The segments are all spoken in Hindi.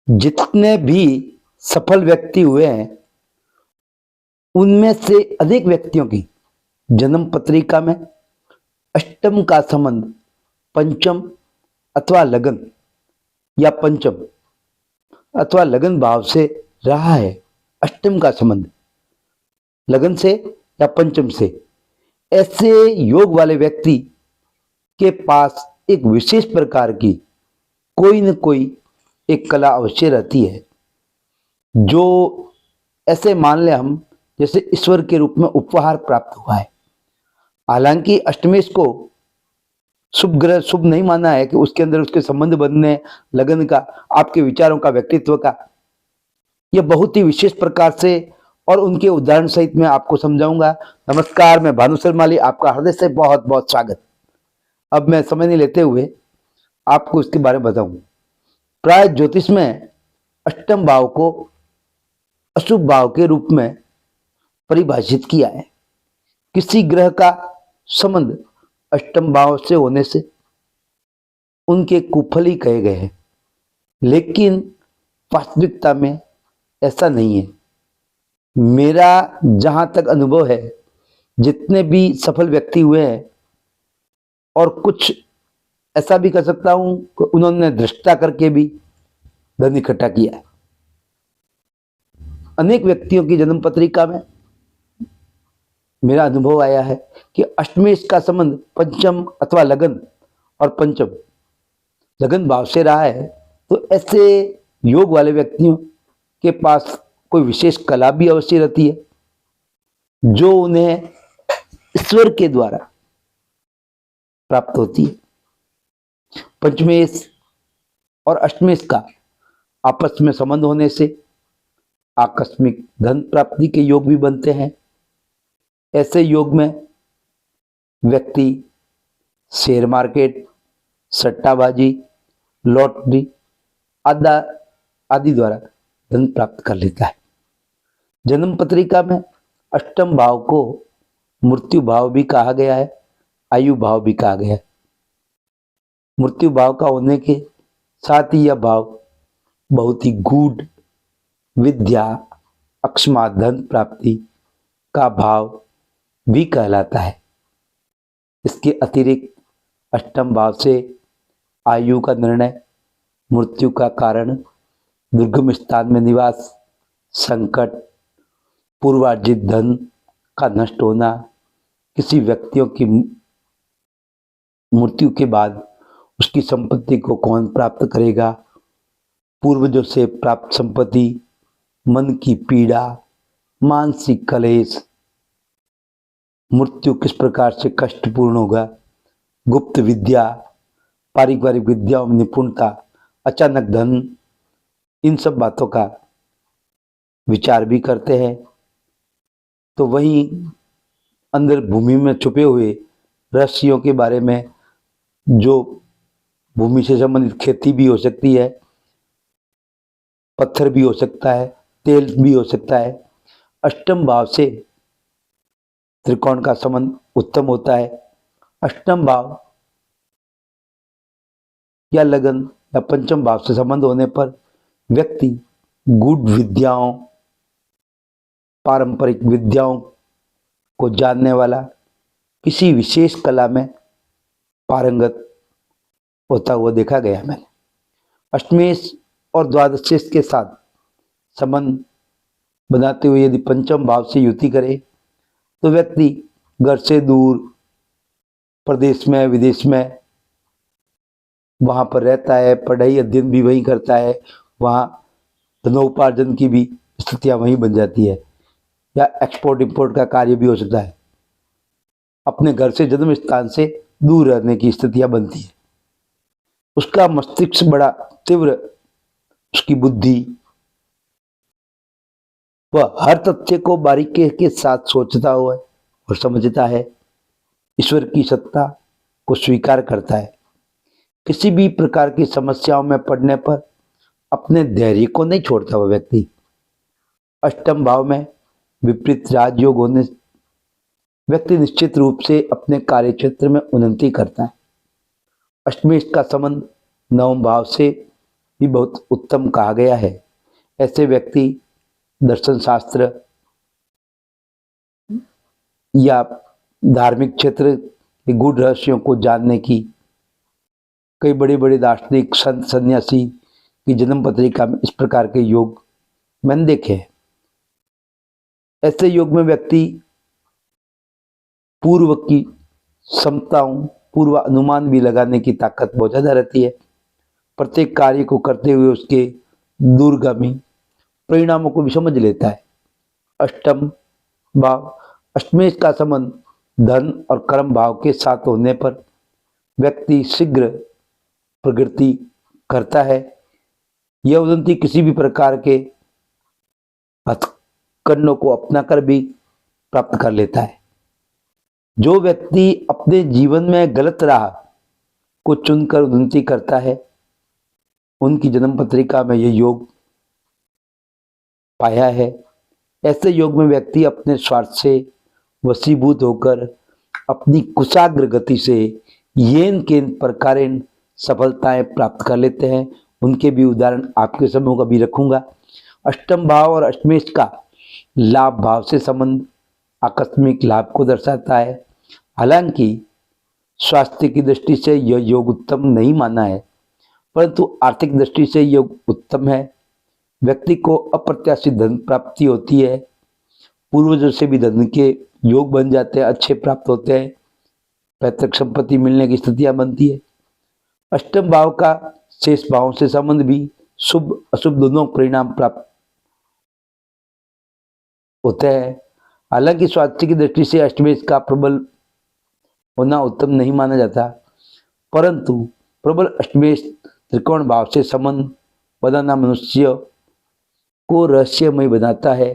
जितने भी सफल व्यक्ति हुए हैं उनमें से अधिक व्यक्तियों की जन्म पत्रिका में अष्टम का संबंध पंचम अथवा लगन या पंचम अथवा लगन भाव से रहा है। अष्टम का संबंध लगन से या पंचम से, ऐसे योग वाले व्यक्ति के पास एक विशेष प्रकार की कोई न कोई एक कला अवश्य रहती है, जो ऐसे मान ले हम जैसे ईश्वर के रूप में उपहार प्राप्त हुआ है। हालांकि अष्टमेश को शुभ ग्रह शुभ नहीं माना है कि उसके अंदर उसके संबंध बनने, लगन का, आपके विचारों का, व्यक्तित्व का, यह बहुत ही विशेष प्रकार से और उनके उदाहरण सहित मैं आपको समझाऊंगा। नमस्कार, मैं भानु शर्माली, आपका हृदय से बहुत बहुत स्वागत। अब मैं समय नहीं लेते हुए आपको इसके बारे में बताऊं। प्राय ज्योतिष में अष्टम भाव को अशुभ भाव के रूप में परिभाषित किया है। किसी ग्रह का संबंध अष्टम भाव से होने से उनके कुफल ही कहे गए हैं, लेकिन वास्तविकता में ऐसा नहीं है। मेरा जहां तक अनुभव है, जितने भी सफल व्यक्ति हुए हैं, और कुछ ऐसा भी कर सकता हूं कि उन्होंने दृष्टता करके भी धन इकट्ठा किया है। अनेक व्यक्तियों की जन्म पत्रिका में मेरा अनुभव आया है कि अष्टमेश का संबंध पंचम अथवा लगन और पंचम लगन भाव से रहा है। तो ऐसे योग वाले व्यक्तियों के पास कोई विशेष कला भी अवश्य रहती है, जो उन्हें ईश्वर के द्वारा प्राप्त होती है। पंचमेश और अष्टमेश का आपस में संबंध होने से आकस्मिक धन प्राप्ति के योग भी बनते हैं। ऐसे योग में व्यक्ति शेयर मार्केट, सट्टाबाजी, लॉटरी आदि द्वारा धन प्राप्त कर लेता है। जन्म पत्रिका में अष्टम भाव को मृत्यु भाव भी कहा गया है, आयु भाव भी कहा गया है। मृत्यु भाव का होने के साथ ही यह भाव बहुत ही गूढ़ विद्या, अकस्मात धन प्राप्ति का भाव भी कहलाता है। इसके अतिरिक्त अष्टम भाव से आयु का निर्णय, मृत्यु का कारण, दुर्गम स्थान में निवास, संकट, पूर्वार्जित धन का नष्ट होना, किसी व्यक्तियों की मृत्यु के बाद उसकी संपत्ति को कौन प्राप्त करेगा, पूर्वजों से प्राप्त संपत्ति, मन की पीड़ा, मानसिक कलेश, मृत्यु किस प्रकार से कष्टपूर्ण होगा, गुप्त विद्या, पारिवारिक विद्याओं में निपुणता, अचानक धन, इन सब बातों का विचार भी करते हैं। तो वहीं अंदर भूमि में छुपे हुए रहस्यों के बारे में, जो भूमि से संबंधित खेती भी हो सकती है, पत्थर भी हो सकता है, तेल भी हो सकता है। अष्टम भाव से त्रिकोण का संबंध उत्तम होता है। अष्टम भाव या लगन या पंचम भाव से संबंध होने पर व्यक्ति गूढ़ विद्याओं, पारंपरिक विद्याओं को जानने वाला, किसी विशेष कला में पारंगत होता हुआ देखा गया मैंने। अष्टमेश और द्वादशेश के साथ संबंध बनाते हुए यदि पंचम भाव से युति करे तो व्यक्ति घर से दूर, प्रदेश में, विदेश में, वहाँ पर रहता है, पढ़ाई अध्ययन भी वहीं करता है, वहाँ धनोपार्जन की भी स्थितियाँ वहीं बन जाती है, या एक्सपोर्ट इंपोर्ट का कार्य भी हो सकता है। अपने घर से, जन्म स्थान से दूर रहने की स्थितियाँ बनती है। उसका मस्तिष्क बड़ा तीव्र, उसकी बुद्धि, वह हर तथ्य को बारीकी के साथ सोचता हुआ और समझता है, ईश्वर की सत्ता को स्वीकार करता है। किसी भी प्रकार की समस्याओं में पड़ने पर अपने धैर्य को नहीं छोड़ता वह व्यक्ति। अष्टम भाव में विपरीत राजयोग होने व्यक्ति निश्चित रूप से अपने कार्य क्षेत्र में उन्नति करता है। अष्टमेश का संबंध नवम भाव से भी बहुत उत्तम कहा गया है। ऐसे व्यक्ति दर्शन शास्त्र या धार्मिक क्षेत्र के गूढ़ रहस्यों को जानने की कई बड़े बड़े दार्शनिक संत सन्यासी की जन्म पत्रिका में इस प्रकार के योग मैंने देखे हैं। ऐसे योग में व्यक्ति पूर्व की क्षमताओं, पूर्व अनुमान भी लगाने की ताकत बहुत ज्यादा रहती है। प्रत्येक कार्य को करते हुए उसके दूरगामी परिणामों को भी समझ लेता है। अष्टम भाव, अष्टमेश का संबंध धन और कर्म भाव के साथ होने पर व्यक्ति शीघ्र प्रगति करता है। यह उन्नति किसी भी प्रकार के हथकंडों को अपनाकर भी प्राप्त कर लेता है। जो व्यक्ति अपने जीवन में गलत राह को चुनकर उन्नति करता है, उनकी जन्म पत्रिका में यह योग पाया है। ऐसे योग में व्यक्ति अपने स्वार्थ से वशीभूत होकर अपनी कुशाग्र गति से येन केन प्रकारेण सफलताएं प्राप्त कर लेते हैं। उनके भी उदाहरण आपके समूह का भी रखूंगा। अष्टम भाव और अष्टमेश का लाभ भाव से संबंध आकस्मिक लाभ को दर्शाता है। हालांकि स्वास्थ्य की दृष्टि से यह योग उत्तम नहीं माना है, परंतु आर्थिक दृष्टि से योग उत्तम है। व्यक्ति को अप्रत्याशित धन प्राप्ति होती है। पूर्वजों से भी धन के योग बन जाते हैं, अच्छे प्राप्त होते हैं। पैतृक संपत्ति मिलने की स्थितियां बनती है। अष्टम भाव का शेष भावों से संबंध भी शुभ अशुभ दोनों परिणाम प्राप्त होते हैं। हालांकि स्वास्थ्य की दृष्टि से अष्टमेश का प्रबल होना उत्तम नहीं माना जाता, परंतु प्रबल अष्टमेश त्रिकोण भाव से संबंध बनाना मनुष्य को रहस्यमय बनाता है।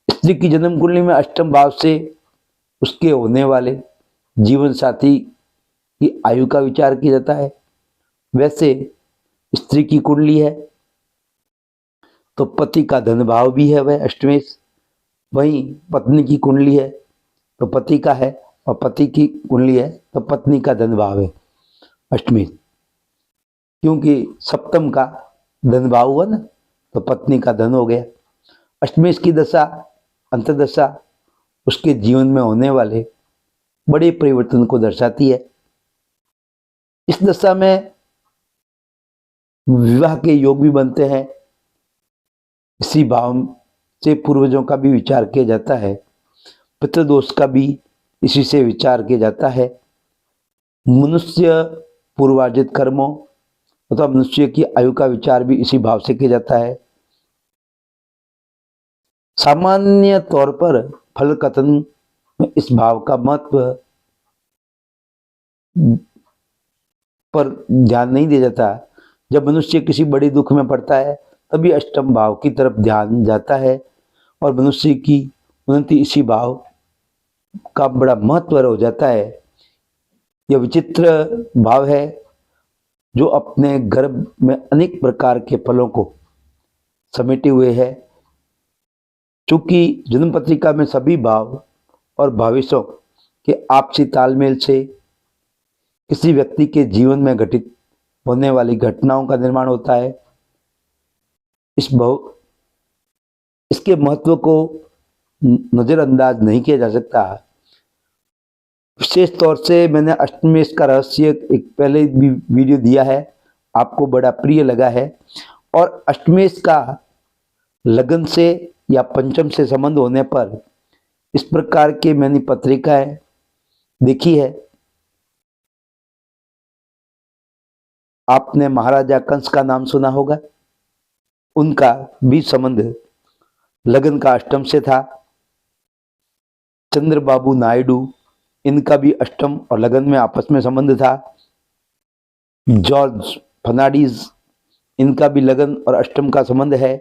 स्त्री की जन्म कुंडली में अष्टम भाव से उसके होने वाले जीवन साथी की आयु का विचार किया जाता है। वैसे स्त्री की कुंडली है तो पति का धन भाव भी है वह अष्टमेश, वहीं पत्नी की कुंडली है तो पति का है, और पति की कुंडली है तो पत्नी का धन भाव है अष्टमेश। क्योंकि सप्तम का धन भाव हुआ ना, तो पत्नी का धन हो गया। अष्टमेश की दशा अंतर्दशा उसके जीवन में होने वाले बड़े परिवर्तन को दर्शाती है। इस दशा में विवाह के योग भी बनते हैं। इसी भाव से पूर्वजों का भी विचार किया जाता है। पितृदोष का भी इसी से विचार किया जाता है। मनुष्य पूर्वार्जित कर्मों अथवा मनुष्य की आयु का विचार भी इसी भाव से किया जाता है। सामान्य तौर पर फल कथन में इस भाव का महत्व पर ध्यान नहीं दिया जाता। जब मनुष्य किसी बड़े दुख में पड़ता है तभी अष्टम भाव की तरफ ध्यान जाता है, और मनुष्य की उन्नति इसी भाव का बड़ा महत्व हो जाता है। यह विचित्र भाव है जो अपने गर्भ में अनेक प्रकार के फलों को समेटे हुए है। चूंकि जन्म पत्रिका में सभी भाव और भविष्यों के आपसी तालमेल से किसी व्यक्ति के जीवन में घटित होने वाली घटनाओं का निर्माण होता है, इसके महत्व को नजरअंदाज नहीं किया जा सकता। विशेष तौर से मैंने अष्टमेश का रहस्य एक पहले भी वीडियो दिया है, आपको बड़ा प्रिय लगा है। और अष्टमेश का लगन से या पंचम से संबंध होने पर इस प्रकार के मैंने पत्रिकाएं देखी है। आपने महाराजा कंस का नाम सुना होगा, उनका भी संबंध लगन का अष्टम से था। चंद्रबाबू नायडू, इनका भी अष्टम और लगन में आपस में संबंध था। जॉर्ज फर्नांडिस, इनका भी लगन और अष्टम का संबंध है।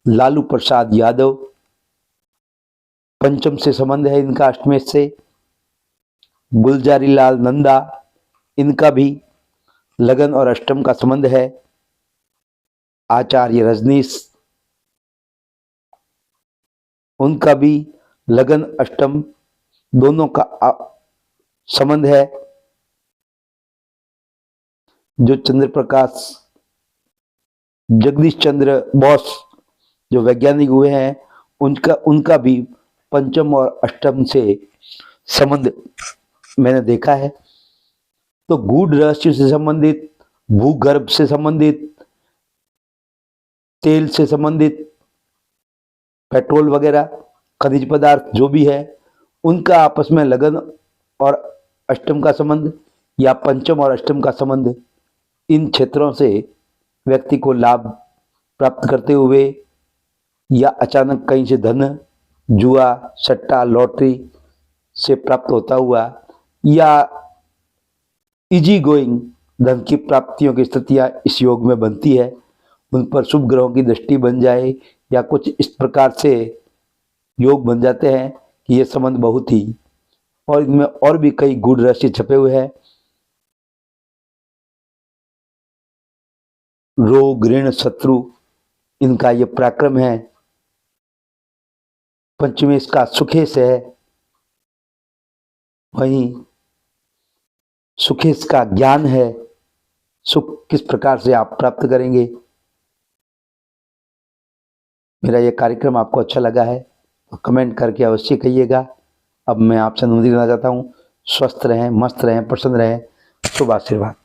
लालू प्रसाद यादव, पंचम से संबंध है इनका अष्टमेश से। गुलजारी लाल नंदा, इनका भी लगन और अष्टम का संबंध है। आचार्य रजनीश, उनका भी लगन अष्टम दोनों का संबंध है। जो चंद्र प्रकाश जगदीश चंद्र बोस जो वैज्ञानिक हुए हैं, उनका भी पंचम और अष्टम से संबंध मैंने देखा है। तो गूढ़ रहस्य से संबंधित, भूगर्भ से संबंधित, तेल से संबंधित, पेट्रोल वगैरह खनिज पदार्थ जो भी है, उनका आपस में लगन और अष्टम का संबंध या पंचम और अष्टम का संबंध, इन क्षेत्रों से व्यक्ति को लाभ प्राप्त करते हुए या अचानक कहीं से धन, जुआ, सट्टा, लॉटरी से प्राप्त होता हुआ या इजी गोइंग धन की प्राप्तियों की स्थितियां इस योग में बनती है। उन पर शुभ ग्रहों की दृष्टि बन जाए या कुछ इस प्रकार से योग बन जाते हैं कि ये संबंध बहुत ही, और इनमें और भी कई गूढ़ रहस्य छपे हुए हैं। रोग, ऋण, शत्रु, इनका ये पराक्रम है। पंचमी इसका सुखेश है, वहीं सुखेश का ज्ञान है। सुख किस प्रकार से आप प्राप्त करेंगे। मेरा ये कार्यक्रम आपको अच्छा लगा है तो कमेंट करके अवश्य कहिएगा। अब मैं आपसे अनुमति लेना चाहता हूँ। स्वस्थ रहें, मस्त रहें, प्रसन्न रहें। शुभ आशीर्वाद।